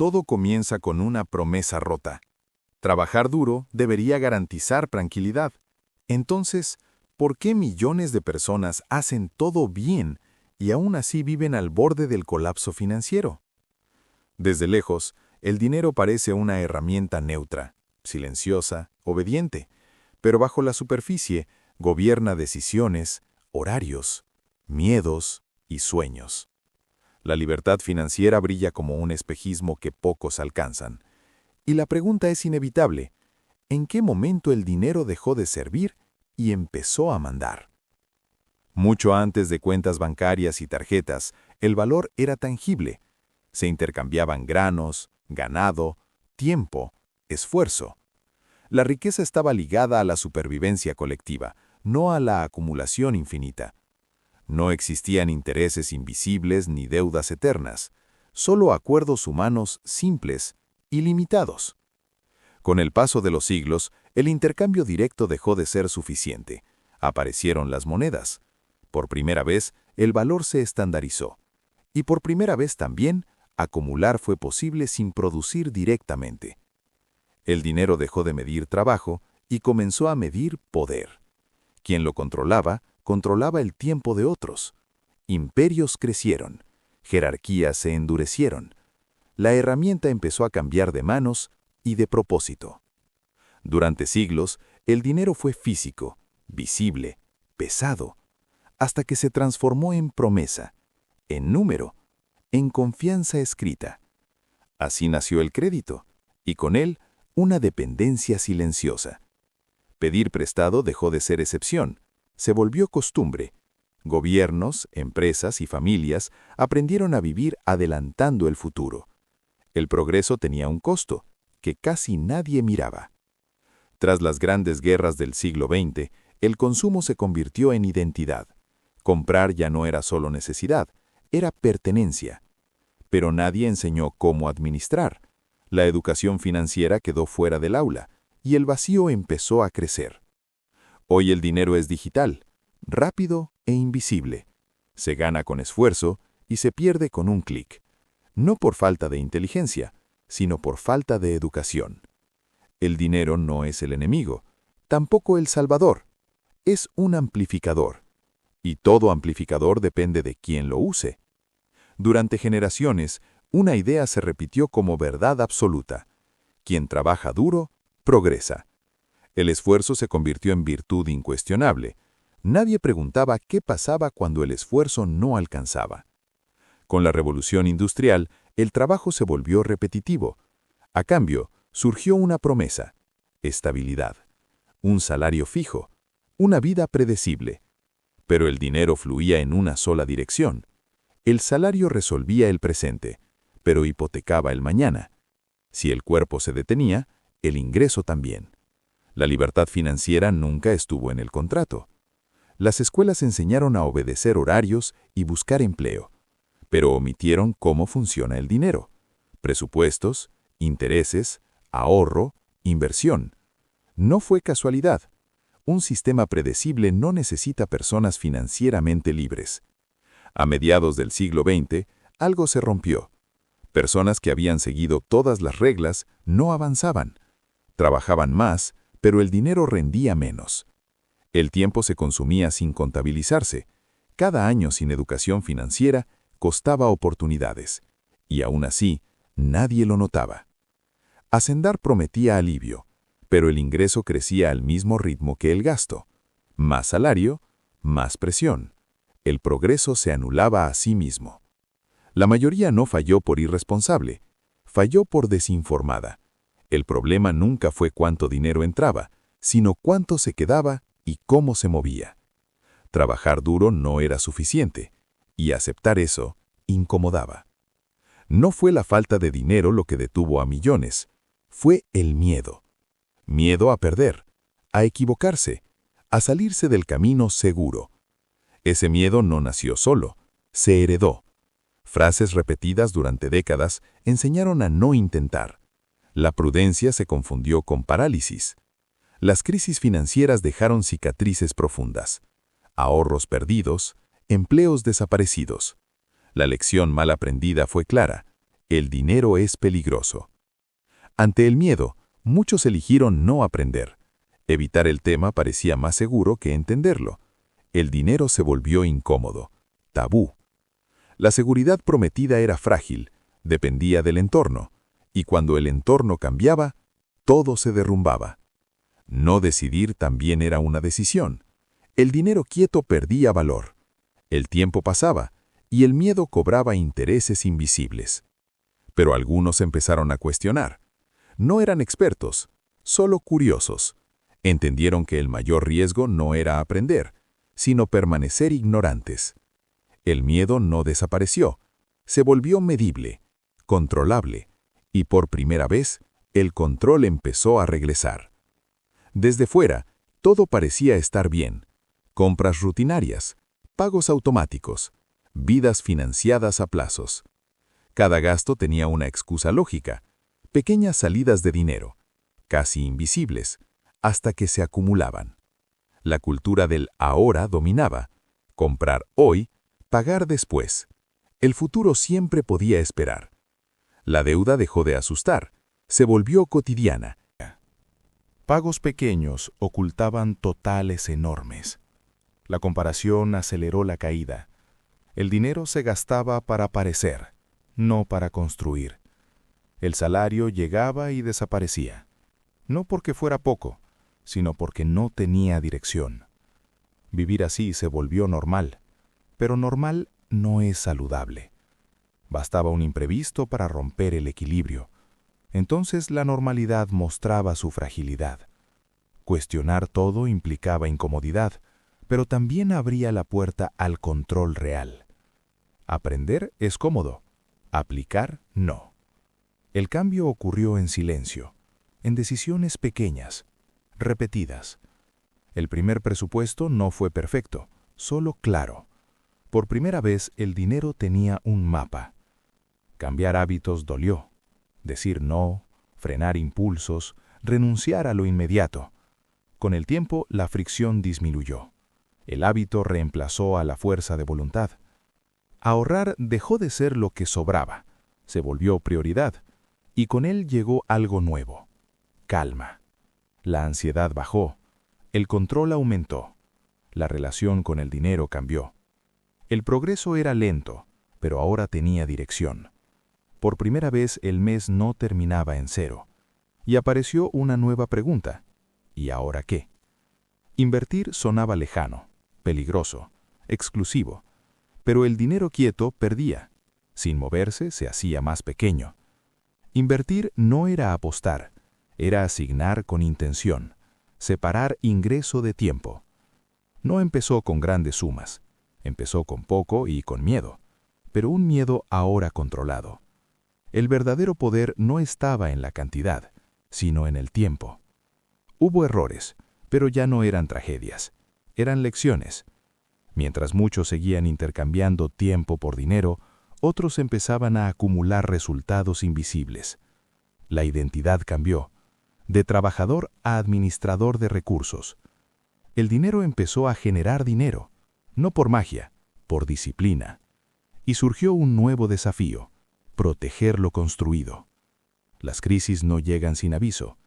todo comienza con una promesa rota. Trabajar duro debería garantizar tranquilidad. Entonces, ¿por qué millones de personas hacen todo bien y aún así viven al borde del colapso financiero? Desde lejos, el dinero parece una herramienta neutra, silenciosa, obediente, pero bajo la superficie gobierna decisiones, horarios, miedos y sueños. La libertad financiera brilla como un espejismo que pocos alcanzan. Y la pregunta es inevitable: ¿en qué momento el dinero dejó de servir y empezó a mandar? Mucho antes de cuentas bancarias y tarjetas, el valor era tangible. Se intercambiaban granos, ganado, tiempo, esfuerzo. La riqueza estaba ligada a la supervivencia colectiva, no a la acumulación infinita. No existían intereses invisibles ni deudas eternas, solo acuerdos humanos simples y limitados. Con el paso de los siglos, el intercambio directo dejó de ser suficiente. Aparecieron las monedas. Por primera vez, el valor se estandarizó. Y por primera vez también, acumular fue posible sin producir directamente. El dinero dejó de medir trabajo y comenzó a medir poder. Quien lo controlaba el tiempo de otros. Imperios crecieron, jerarquías se endurecieron. La herramienta empezó a cambiar de manos y de propósito. Durante siglos, el dinero fue físico, visible, pesado, hasta que se transformó en promesa, en número, en confianza escrita. Así nació el crédito, y con él una dependencia silenciosa. Pedir prestado dejó de ser excepción, se volvió costumbre. Gobiernos, empresas y familias aprendieron a vivir adelantando el futuro. El progreso tenía un costo, que casi nadie miraba. Tras las grandes guerras del siglo XX, el consumo se convirtió en identidad. Comprar ya no era solo necesidad, era pertenencia. Pero nadie enseñó cómo administrar. La educación financiera quedó fuera del aula, y el vacío empezó a crecer. Hoy el dinero es digital, rápido e invisible. Se gana con esfuerzo y se pierde con un clic. No por falta de inteligencia, sino por falta de educación. El dinero no es el enemigo, tampoco el salvador. Es un amplificador. Y todo amplificador depende de quién lo use. Durante generaciones, una idea se repitió como verdad absoluta. Quien trabaja duro, progresa. El esfuerzo se convirtió en virtud incuestionable. Nadie preguntaba qué pasaba cuando el esfuerzo no alcanzaba. Con la revolución industrial, el trabajo se volvió repetitivo. A cambio, surgió una promesa: estabilidad, un salario fijo, una vida predecible. Pero el dinero fluía en una sola dirección. El salario resolvía el presente, pero hipotecaba el mañana. Si el cuerpo se detenía, el ingreso también. La libertad financiera nunca estuvo en el contrato. Las escuelas enseñaron a obedecer horarios y buscar empleo, pero omitieron cómo funciona el dinero: presupuestos, intereses, ahorro, inversión. No fue casualidad. Un sistema predecible no necesita personas financieramente libres. A mediados del siglo XX, algo se rompió. Personas que habían seguido todas las reglas no avanzaban. Trabajaban más, pero el dinero rendía menos. El tiempo se consumía sin contabilizarse. Cada año sin educación financiera costaba oportunidades. Y aún así, nadie lo notaba. Hacendar prometía alivio, pero el ingreso crecía al mismo ritmo que el gasto. Más salario, más presión. El progreso se anulaba a sí mismo. La mayoría no falló por irresponsable, falló por desinformada. El problema nunca fue cuánto dinero entraba, sino cuánto se quedaba y cómo se movía. Trabajar duro no era suficiente, y aceptar eso incomodaba. No fue la falta de dinero lo que detuvo a millones, fue el miedo. Miedo a perder, a equivocarse, a salirse del camino seguro. Ese miedo no nació solo, se heredó. Frases repetidas durante décadas enseñaron a no intentar. La prudencia se confundió con parálisis. Las crisis financieras dejaron cicatrices profundas, ahorros perdidos, empleos desaparecidos. La lección mal aprendida fue clara: El dinero es peligroso. Ante el miedo, muchos eligieron no aprender. Evitar el tema parecía más seguro que entenderlo. El dinero se volvió incómodo, tabú. La seguridad prometida era frágil, dependía del entorno, y cuando el entorno cambiaba, todo se derrumbaba. No decidir también era una decisión. El dinero quieto perdía valor. El tiempo pasaba, y el miedo cobraba intereses invisibles. Pero algunos empezaron a cuestionar. No eran expertos, solo curiosos. Entendieron que el mayor riesgo no era aprender, sino permanecer ignorantes. El miedo no desapareció, se volvió medible, controlable, y por primera vez, el control empezó a regresar. Desde fuera, todo parecía estar bien. Compras rutinarias, pagos automáticos, vidas financiadas a plazos. Cada gasto tenía una excusa lógica, pequeñas salidas de dinero, casi invisibles, hasta que se acumulaban. La cultura del ahora dominaba. Comprar hoy, pagar después. El futuro siempre podía esperar. La deuda dejó de asustar, se volvió cotidiana. Pagos pequeños ocultaban totales enormes. La comparación aceleró la caída. El dinero se gastaba para parecer, no para construir. El salario llegaba y desaparecía. No porque fuera poco, sino porque no tenía dirección. Vivir así se volvió normal, pero normal no es saludable. Bastaba un imprevisto para romper el equilibrio. Entonces la normalidad mostraba su fragilidad. Cuestionar todo implicaba incomodidad, pero también abría la puerta al control real. Aprender es cómodo, aplicar no. El cambio ocurrió en silencio, en decisiones pequeñas, repetidas. El primer presupuesto no fue perfecto, solo claro. Por primera vez el dinero tenía un mapa. Cambiar hábitos dolió. Decir no, frenar impulsos, renunciar a lo inmediato. Con el tiempo la fricción disminuyó. El hábito reemplazó a la fuerza de voluntad. Ahorrar dejó de ser lo que sobraba, se volvió prioridad, y con él llegó algo nuevo: calma. La ansiedad bajó, el control aumentó, la relación con el dinero cambió. El progreso era lento, pero ahora tenía dirección. Por primera vez el mes no terminaba en cero, y apareció una nueva pregunta: ¿y ahora qué? Invertir sonaba lejano, peligroso, exclusivo, pero el dinero quieto perdía. Sin moverse se hacía más pequeño. Invertir no era apostar, era asignar con intención, separar ingreso de tiempo. No empezó con grandes sumas, empezó con poco y con miedo, pero un miedo ahora controlado. El verdadero poder no estaba en la cantidad, sino en el tiempo. Hubo errores, pero ya no eran tragedias, eran lecciones. Mientras muchos seguían intercambiando tiempo por dinero, otros empezaban a acumular resultados invisibles. La identidad cambió, de trabajador a administrador de recursos. El dinero empezó a generar dinero, no por magia, por disciplina. Y surgió un nuevo desafío: proteger lo construido. Las crisis no llegan sin aviso.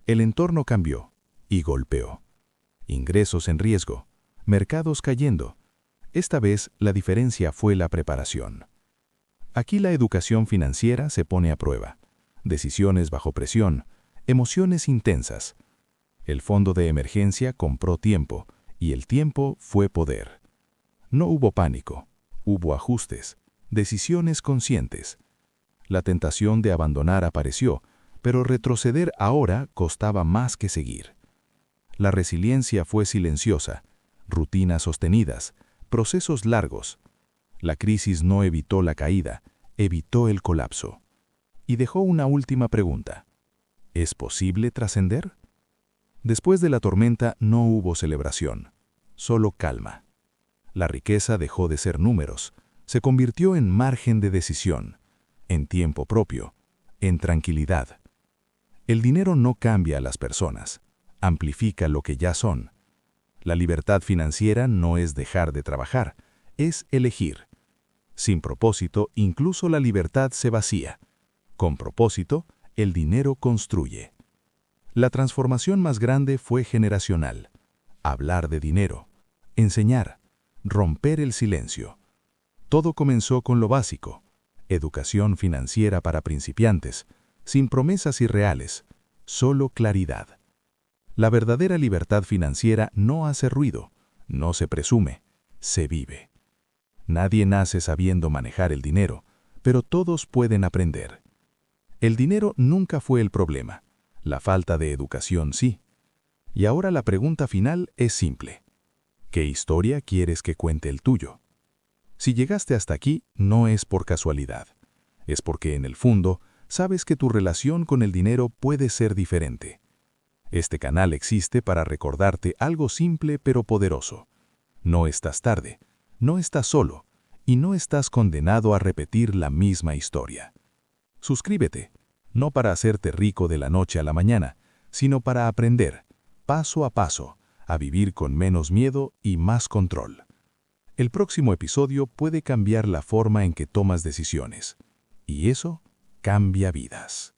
El entorno cambió y golpeó. Ingresos en riesgo, mercados cayendo. Esta vez la diferencia fue la preparación. Aquí la educación financiera se pone a prueba. Decisiones bajo presión, emociones intensas. El fondo de emergencia compró tiempo, y el tiempo fue poder. No hubo pánico, hubo ajustes, decisiones conscientes. La tentación de abandonar apareció, pero retroceder ahora costaba más que seguir. La resiliencia fue silenciosa, rutinas sostenidas, procesos largos. La crisis no evitó la caída, evitó el colapso. Y dejó una última pregunta: ¿es posible trascender? Después de la tormenta no hubo celebración, solo calma. La riqueza dejó de ser números, se convirtió en margen de decisión, en tiempo propio, en tranquilidad. El dinero no cambia a las personas, amplifica lo que ya son. La libertad financiera no es dejar de trabajar, es elegir. Sin propósito, incluso la libertad se vacía. Con propósito, el dinero construye. La transformación más grande fue generacional. Hablar de dinero, enseñar, romper el silencio. Todo comenzó con lo básico: educación financiera para principiantes, sin promesas irreales, solo claridad. La verdadera libertad financiera no hace ruido, no se presume, se vive. Nadie nace sabiendo manejar el dinero, pero todos pueden aprender. El dinero nunca fue el problema, la falta de educación sí. Y ahora la pregunta final es simple: ¿qué historia quieres que cuente el tuyo? Si llegaste hasta aquí, no es por casualidad. Es porque en el fondo sabes que tu relación con el dinero puede ser diferente. Este canal existe para recordarte algo simple pero poderoso. No estás tarde, no estás solo, y no estás condenado a repetir la misma historia. Suscríbete, no para hacerte rico de la noche a la mañana, sino para aprender, paso a paso, a vivir con menos miedo y más control. El próximo episodio puede cambiar la forma en que tomas decisiones, y eso cambia vidas.